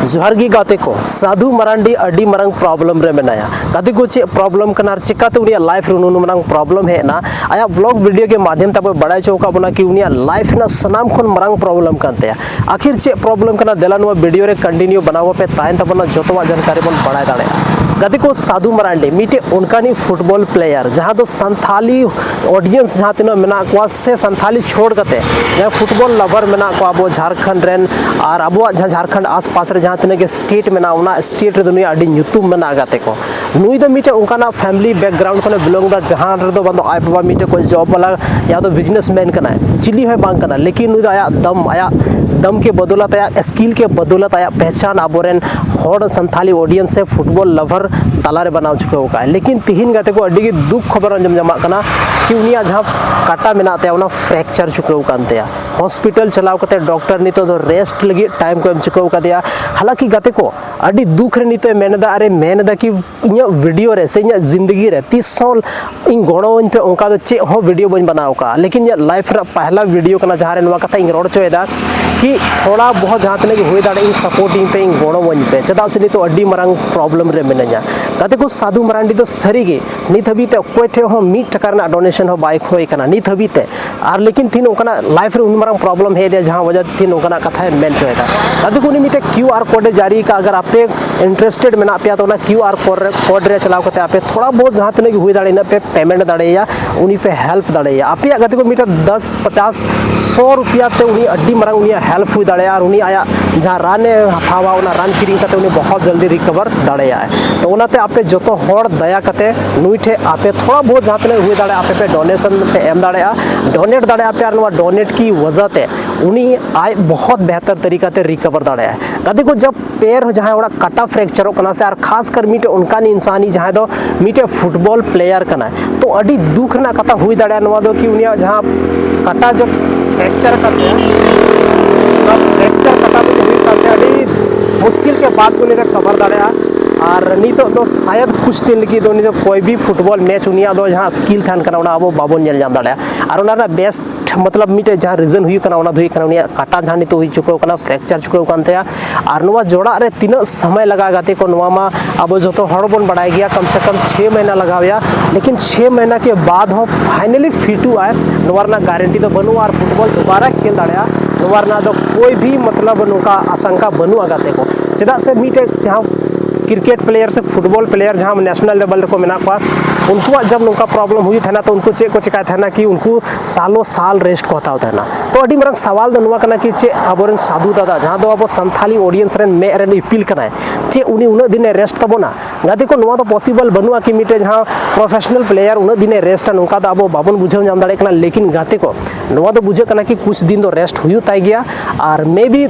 जोहार गी गाते को साधु मरांडी अडी मरंग प्रॉब्लम रे मेनाया गाते को चे प्रॉब्लम कनार चिकाते उनिया लाइफ रे नुनु मरंग प्रॉब्लम है ना आया व्लॉग वीडियो के माध्यम तब बड़ाई चौका बना कि उनिया लाइफ ना सनाम खन मरंग प्रॉब्लम कानते आखिर चे प्रॉब्लम कना देला नुआ वीडियो रे कंटिन्यू बनावो पे तायन तबना जोतवा जानकारी बन बड़ाई दाड़े गाते को साधु मरांडी मीटे उनकानी फुटबॉल प्लेयर जहां दो संथाली ऑडियंस जहां तिना मेना को से संथाली छोड़ कते जहां फुटबॉल लवर मेना को अब झारखंड रेन और अब झारखंड आसपास रे जहां तिना के स्टेट मेना उना स्टेट रे दुनिया अडी ᱧᱩᱛᱩᱢ मेना गाते को नुई दो मीटे उनकाना फैमिली बैकग्राउंड को बिलोंग दा जहां रे दो बंदो आय बाबा मीटे कोई जॉब वाला या तो बिजनेसमैन कना चिली है बांग कना लेकिन नुई दो आया दम के बदौलत आया स्किल के बदौलत आया पहचान आबोरेन हॉड संथाली ऑडियंस से फुटबॉल लवर तालारे बनाव चुका होगा है लेकिन तिहिन गाते को अड्डी दुख खबर अंजम जमा कना कि उनिया जहां काटा मेनाते उना फ्रैक्चर चुका होकानते हॉस्पिटल चलाव कते डॉक्टर नितो दो रेस्ट लगी टाइम को एम चुका होका दिया हालांकि गाते को अड्डी दुख रे नितो मेनदा अरे मेनदा कि इया वीडियो रे से इया जिंदगी रे 30 साल इन गोणोन पे उनका तो चे हो वीडियो बन बनाव का लेकिन ये लाइफ रा पहला वीडियो कना जहां रे नवा कथा इन रोड चोयदा कि थोड़ा बहुत जहां तने हुई दाड़े इन सपोर्टिंग पे इन गोणो वन पे चदा से नितो अड्डी मरंग प्रॉब्लम रे मेनया गाते को साधु मरांडी तो सरी गे नित हबीते कोई ठे हो 1 टका रे डोनेशन हो बाइक होय कना नित हबीते और लेकिन तीन उनका लाइफ रे उन मरंग प्रॉब्लम है दे जहां वजह तीन उनका कथा मेन चोयदा गाते को मिटे QR कोड जारी का अगर आपे इंटरेस्टेड मेना पे तो ना QR कोड रे चलाव करते आपे थोड़ा बहुत जहां तने हुई दाड़े ना पे पेमेंट दाड़े या उनी पे हेल्प दाड़े या आपे गाते को मिटे 10 50 100 रुपया ते उनी अड्डी मरंग उनी हेल्प हुई दाड़े और उनी आया जहां राने हथावा उना रान किरिंग करते उनी बहुत जल्दी रिकवर दाड़े है तो उनाते आपे जतो होड़ दया करते नुई ठे आपे थोड़ा बहुत जहां तने हुई दाड़े आपे पे डोनेशन पे एम दाड़े डोनेट दाड़े आपे और डोनेट की वजह ते उनी आय बहुत बेहतर तरीका ते रिकवर दाड़े है गाते को जब पैर जहां ओड़ा काटा फ्रैक्चर कना से और खास कर मीटे उनकानी इंसानी जहां दो मीटे फुटबॉल प्लेयर कना तो अडी दुख ना कथा हुई दाड़े नवा दो कि उनिया जहां काटा जब फ्रैक्चर करते तब फ्रैक्चर कटा तो हुई करते अडी मुश्किल के बाद को नहीं कवर दाड़े और नितो तो शायद कुछ दिन लगी तो नहीं तो कोई भी फुटबॉल मैच उनिया दो जहां स्किल थान कना उना अब बाबन नेल जाम दाड़े और उना बेस्ट मतलब मीटे जहां रीजन हुई कना उना धुई कना उनिया काटा जहां नितो हुई चुको कना फ्रैक्चर चुको कानते और नवा जोड़ा रे तीन समय लगा गाते को नवा मा अब जो तो हड़ बन बढ़ाई गया कम से कम 6 महीना लगाया लेकिन 6 महीना के बाद हो फाइनली फिट हुआ है नवारना गारंटी तो बनू और फुटबॉल दोबारा खेल दाड़े नवारना तो कोई भी मतलब उनका आशंका बनू आगाते को चदा से मीटे जहां क्रिकेट प्लेयर से फुटबॉल प्लेयर जहां नेशनल लेवल को मेना को उनको जब उनका प्रॉब्लम हुई था ना तो उनको चे को चिकाय था ना कि उनको सालों साल रेस्ट को होता ना तो अडी मरंग सवाल दो नुआ कना कि चे अबोरन साधु दादा जहां दो अब Santhali audience rain may rain appeal कना चे उनी उन दिन रेस्ट तबोना गाते को नुआ तो पॉसिबल बनुआ कि मिटे जहां प्रोफेशनल प्लेयर उन दिन रेस्ट नुका दा अब बाबन बुझे जाम दाड़े कना लेकिन गाते को नुआ तो बुझे कना कि कुछ दिन तो रेस्ट हुई ताई गया और मे बी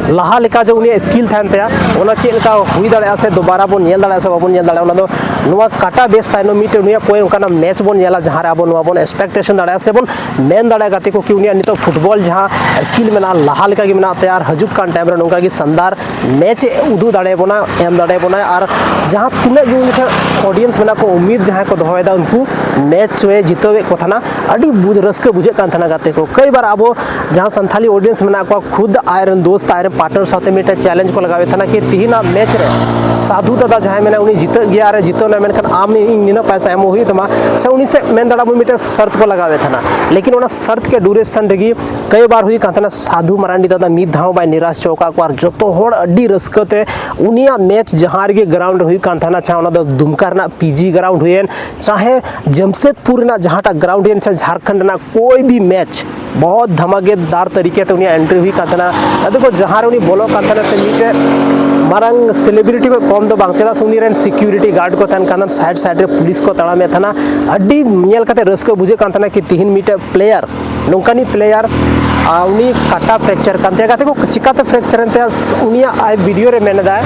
लहा लेका जो उनी स्किल थान तया ओना चे लेका हुई दाड़े से दोबारा बन नेल दाड़े से बाबन नेल दाड़े ओना दो नुआ काटा बेस ताइनो मीटे उनिया कोई उनका मैच बन नेला जहां रे अब नुआ बन एक्सपेक्टेशन दाड़े से बन मेन दाड़े गाते को कि उनिया नितो फुटबॉल जहां स्किल मेना लहा लेका गे मेना तैयार हजुक कान टाइम रे उनका की शानदार मैच उदू दाड़े बना एम दाड़े बना और जहां तिना जो उनका ऑडियंस मेना को उम्मीद जहां को दोहयदा उनको मैच चोए जितवे को थाना अडी बुझ रस्के बुझे कान थाना गाते को कई बार अब जहां संथाली ऑडियंस मेना को खुद आयरन दोस्त आयरन पार्टनर साथे मीटे चैलेंज को लगावे था ना कि तिहिना मैच रे साधु दादा जहां मैंने उनी जीत गया रे जीतो ना मेनखान आम निना पैसा एम हुई तमा से उनी से मेन दाड़ा मीटे शर्त को लगावे था ना लेकिन उना शर्त के ड्यूरेशन रगी कई बार हुई काथना साधु मरांडी दादा मिद धाव बाय निराश चौका को और जतो होड़ अड्डी रस्कते उनिया मैच जहां रे ग्राउंड हुई काथना छा उना दो दुमका ना पीजी ग्राउंड हुएन चाहे जमशेदपुर ना जहांटा ग्राउंड हुएन चाहे झारखंड ना कोई भी मैच बहुत धमाकेदार तरीके से उनिया एंट्री हुई काथना देखो जहां उनी बोलो काथना से मीटे मारंग सेलिब्रिटी को कम दो बांग चला उनी रेन सिक्योरिटी गार्ड को तन कानन साइड साइड रे पुलिस को तड़ा में थाना अड्डी नेल कते रस्को बुझे कान कि तिहिन मीटे प्लेयर नौकानी प्लेयर उनी काटा फ्रैक्चर कानते गाते को चिकाते फ्रैक्चर अंते उनिया आई वीडियो रे मेन दा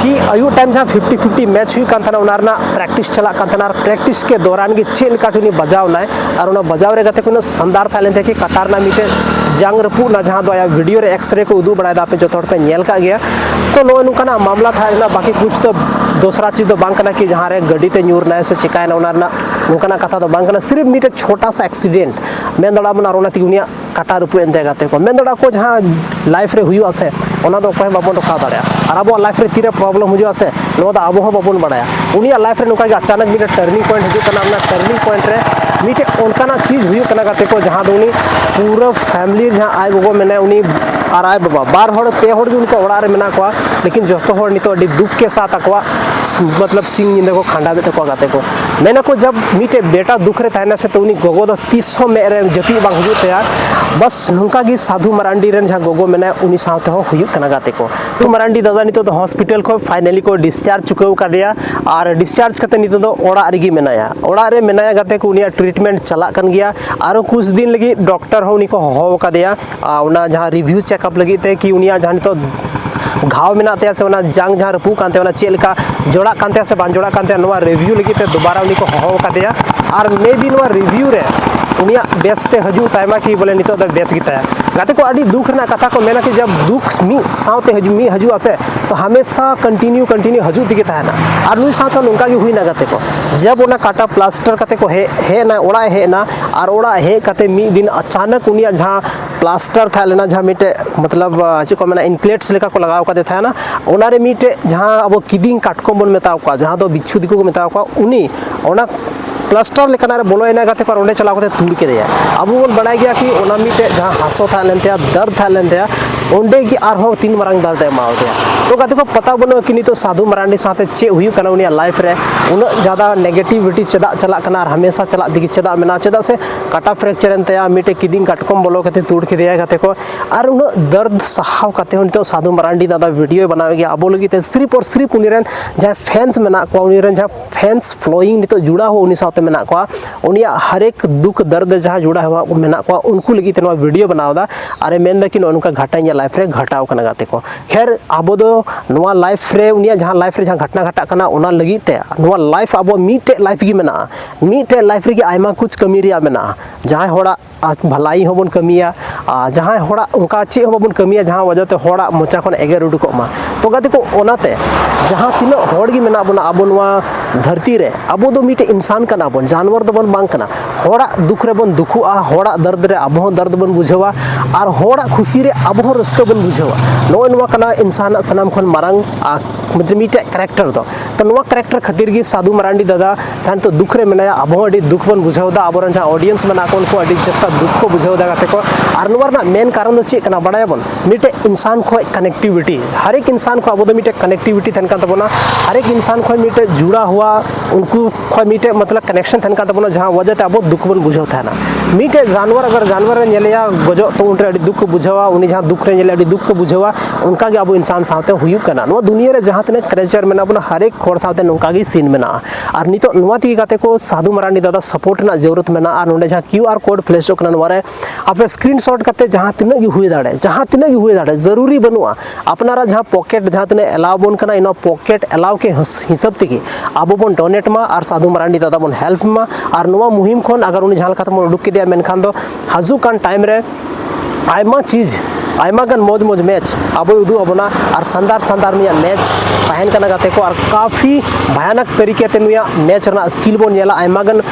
कि आयु टाइम जहां 50-50 मैच हुई कानथना उनारना प्रैक्टिस चला कानथना प्रैक्टिस के दौरान की चेल का चुनी बजाव ना और उना बजाव रे गाते को शानदार टैलेंट है कि कटारना मीटे जंग रपू ना जहां दो आया वीडियो रे एक्सरे को उदू बड़ा पे जो पे नेल का गया तो नो नुकाना मामला था ना बाकी कुछ तो दूसरा चीज तो बांग कि जहां रे गड्डी ते न्यूर ना से चिकाय ना उनारना नुकाना कथा तो बांग सिर्फ मीटे छोटा सा एक्सीडेंट मेन दड़ा बना रोना ती उनिया काटा रुपु एनते गाते को मेन दड़ा को जहां लाइफ रे हुयु आसे ओना दो कोय बाबन रोका दाड़े और अब लाइफ रे तीरे प्रॉब्लम हुजु आसे नो दा अब हो बाबन बडाया उनिया लाइफ रे नुका अचानक मिटे टर्निंग पॉइंट हजू कना ना टर्निंग पॉइंट रे मिटे ओनकाना चीज हुयु कना गाते को जहां दो उनी पूरा फैमिली जहां आय गोगो मेने उनी और आय बाबा बार होड़ पे होड़ भी उनको ओड़ा रे मेना को लेकिन जो होड़ नितो अडी दुख के साथ अकवा मतलब सिंह निंदे को खांडा बेते को गाते को मेना को जब मिटे बेटा दुख रे तायना से तो उनी गोगो दो 300 में रे जपी बांग हुजु तया बस नुका की साधु मरांडी रेन जहां गोगो मेना उनी साथे हो हुयु कना गाते को तो मरांडी दादा नितो तो हॉस्पिटल को फाइनली को डिस्चार्ज चुकाउ का दिया और डिस्चार्ज कते नितो दो ओड़ा रिगी मेनाया ओड़ा रे मेनाया गाते को उनिया ट्रीटमेंट चला कन गया और कुछ दिन लगी डॉक्टर हो उनी को हो का दिया उना जहां रिव्यू चेकअप लगी ते कि उनिया जहां तो घाव मेनाते से उना जांग जहां रपू कांते उना चेलका जोड़ा कांते से बां जोड़ा कांते नवा रिव्यू लगी ते दोबारा उनी को हो का दिया और मे बी नवा रिव्यू रे उनिया बेसते हजू तायमा की बोले नितो द बेस गिता गाते को अड़ी दुख ना कथा को मेना कि जब दुख मी सावते हजू आसे तो हमेशा कंटिन्यू हजू दिगे ताना और नुई साथ नुका हुई ना गाते को जब उना काटा प्लास्टर काते को हे ना ओड़ा हे ना और ओड़ा हे काते मी दिन अचानक उनिया जहां प्लास्टर था लेना जहां मिटे मतलब चे को मेना इनक्लेट्स लेका को लगाव काते था ना ओना रे मिटे जहां अब किदिंग काटकोम बन मेताव को जहां दो बिच्छू दिको को मेताव को उनी ओना प्लास्टर लेकना रे बोलो एना गाते पर ओंडे चलाव काते तुड़ के दिया अब बोल बड़ाय गया कि ओना मिटे जहां हासो था लेनते दर्द था लेनते ओंडे की आर हो 3 मरंग दर्द माव दिया तो गाते को पता बनो कि तो साधु मरांडी साथे चे हुयु कना उनिया लाइफ रे उना ज्यादा नेगेटिविटी चदा चला कना और हमेशा चला दिगी चदा मेना चदा से काटा फ्रैक्चर एनते मिटे किदिंग काटकोम बोलो काते तुड़ के दिया गाते को और उना दर्द सहाव काते तो साधु मरांडी दादा वीडियो बनावे गया अब लगी सिर्फ और सिर्फ उनिरन जहां फैंस मेना को उनिरन जहां फैंस फ्लोइंग नितो जुड़ा हो उनी साथे मेना को उनिया हर एक दुख दर्द जहां जुड़ा हुआ मेना को उनको लगी ते वीडियो बनावदा अरे मेन दा कि उनका घाटा लाइफ रे घटाव कना गाते को खैर अब दो नवा लाइफ रे उनिया जहां लाइफ रे जहां घटना घटा कना उना लगी ते नवा लाइफ अब मीटे लाइफ की मेना मीटे लाइफ रे की आयमा कुछ कमी रिया मेना जहां होड़ा भलाई होबन कमिया जहां होड़ा उनका चे होबन कमिया जहां वजह ते होड़ा मोचा खन एगे रुडको मा तो गाते को ओनाते जहां तिना होड़ गी मेना बना अब नवा धरती रे अब दो मीटे इंसान कना बन जानवर दो बन बांग कना होड़ा दुख रे बन दुखुआ होड़ा दर्द रे अब हो दर्द बन बुझेवा और होड़ा खुशी रे अब हो रस्क बन बुझेवा नो नवा कना इंसान सनाम खन मारंग मतलब मीटे कैरेक्टर तो नवा कैरेक्टर खातिर गी साधु मरांडी दादा जान तो दुख रे मेनाया अब हो अडी दुख बन बुझेवदा अबरन जहां ऑडियंस मेना को उनको अडी जस्ता दुख को बुझेवदा गाते को और नवा ना मेन कारण चे कना बडाया बन मीटे इंसान को कनेक्टिविटी हर एक इंसान को अब दो मीटे कनेक्टिविटी थन का तबना हर एक इंसान को मीटे जुड़ा हुआ उनको को मीटे मतलब कनेक्शन थन का तबना जहां वजह ते अब दुख बन बुझेव था ना मीटे जानवर अगर जानवर रे नेलिया गजो तो उनरे अडी दुख बुझेवा उनी जहां दुख रे नेले अडी दुख को बुझेवा उनका के अब इंसान साथे हुयु कना नो दुनिया रे जहां तने क्रेचर मेना बना हर एक खोर साथे नोका गी सीन मेना और नितो नवा ती गाते को साधु मरांडी दादा सपोर्ट ना जरूरत मेना और नोडे जहां क्यूआर कोड फ्लैश कना नवारे आपे स्क्रीनशॉट करते जहां तिना गी हुई दाड़े जरूरी बनुआ अपनारा जहां पॉकेट जहां तने अलाउ बन कना इनो पॉकेट अलाउ के हिसाब तकी अब बन डोनेट मा और साधु मरांडी दादा बन हेल्प मा और नवा मुहिम खन अगर उनी जहां खाता मन उडुक के दिया मेनखान दो हाजू कान टाइम रे आयमा चीज आयमा गन मौज मैच अब उदू अबना और संदार में मैच तहन कना गाते को और काफ़ी भयानक तरीके ते नुया मैच रना स्किल बन नेला आयमा गन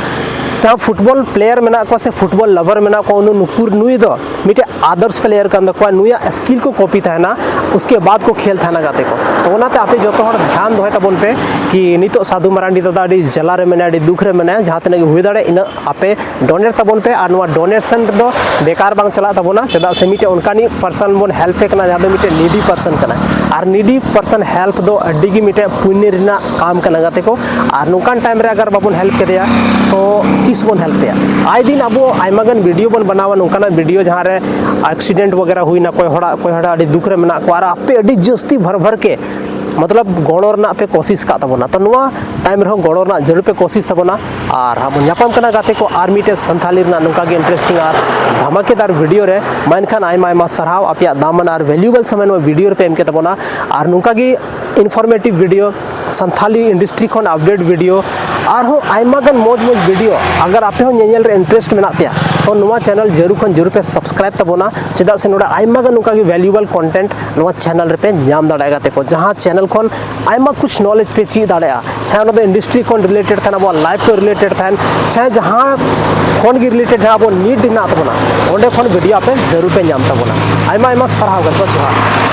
सब फुटबॉल प्लेयर मेना को से फुटबॉल लवर मेना को नुकुर नुई दो मिटे आदर्श प्लेयर का को नुया स्किल को कॉपी था ना उसके बाद को खेल था ना गाते को तो ओनाते आपे जो तो ध्यान दोहे तबन पे कि नितो साधु मरांडी दादा अडी जला रे मेना अडी दुख रे मेना जहां तने हुई दाड़े इन आपे डोनेट तबन पे और नुआ डोनेशन दो बेकार बांग चला तबना चदा से मिटे उनकानी पर्सन बन हेल्प कना जहां दो मिटे नीडी पर्सन कना और नीडी पर्सन हेल्प दो अडी गी मिटे पुण्य रिना काम कना गाते को और नुकान टाइम रे अगर बाबन हेल्प के दिया तो किस बन हेल्प पे आए दिन अब आयमागन वीडियो बन बनावा नुकाना वीडियो जहां रे एक्सीडेंट वगैरह हुई ना कोई हड़ा अडी दुख रे मेना को और आपे अडी जस्ती भर के मतलब गड़ो रना पे कोशिश का तबना तो नुआ टाइम रे गड़ो रना जरूर पे कोशिश तबना और हम नापाम कना गाते को आर मिटे संथाली रना नुका के इंटरेस्टिंग और धमाकेदार वीडियो रे मानखान आयमा सरहाव आपया दामन और वैल्यूएबल समय नो वीडियो रे पे एम के तबना और नुका की इनफॉर्मेटिव वीडियो संथाली इंडस्ट्री खन अपडेट वीडियो और हो आयमागन मौज वीडियो अगर आपे हो नेल रे इंटरेस्ट मेना पे तो नोवा चैनल जरूर खन जरूर पे सब्सक्राइब तबोना चेदा से नोडा आइमा गा नुका की वैल्यूएबल कंटेंट नोवा चैनल रे पे नाम दाड़ेगा ते को जहां चैनल खन आइमा कुछ नॉलेज पे ची दाड़ेगा चाहे ना इंडस्ट्री खन रिलेटेड था अब लाइफ को रिलेटेड था चाहे जहां खन की रिलेटेड है अब नीड ना तबोना ओंडे खन वीडियो पे जरूर पे नाम तबोना आइमा आइमा सराहव गत जोहार।